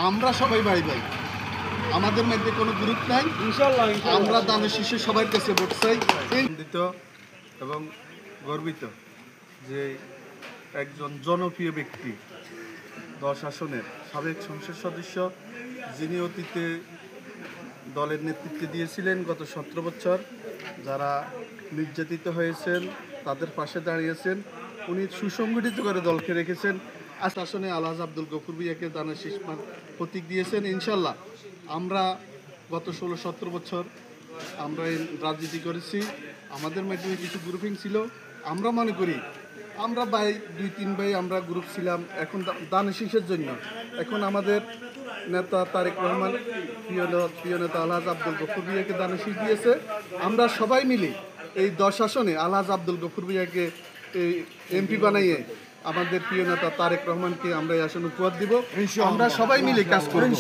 আমরা সবাই ভাই ভাই, আমাদের মধ্যে কোনো গ্রুপ নাই। ইনশাআল্লাহ আমরা দানের শীর্ষে সবার কাছে ভোট চাই। আনন্দিত এবং গর্বিত যে একজন জনপ্রিয় ব্যক্তি 10 আসনের সাবেক সংসদ সদস্য, যিনি অতীতে দলের নেতৃত্ব দিয়েছিলেন গত 17 বছর, যারা নির্যাতিত হয়েছেন তাদের পাশে দাঁড়িয়েছেন, উনি সুসংগঠিত করে দলকে রেখেছেন। আসনে আলহাজ আব্দুল গফুর ভূঁইয়াকে দানের শীষ প্রতীক দিয়েছেন। ইনশাল্লাহ আমরা গত 16-17 বছর আমরা এই রাজনীতি করেছি, আমাদের মাধ্যমে কিছু গ্রুপিং ছিল। আমরা মনে করি আমরা ভাই 2-3 ভাই আমরা গ্রুপ ছিলাম, এখন দানের শীষের জন্য এখন আমাদের নেতা তারেক রহমান প্রিয় নেতা আলহাজ আব্দুল গফুর ভূঁইয়াকে দানের শীষ দিয়েছে। আমরা সবাই মিলে এই 10 আসনে আলহাজ আব্দুল গফুর ভূঁইয়াকে এই এমপি বানাইয়ে আমাদের প্রিয় নেতা তারেক রহমানকে আমরা এই আসন উপহার দিব। আমরা সবাই মিলে কাজ করব।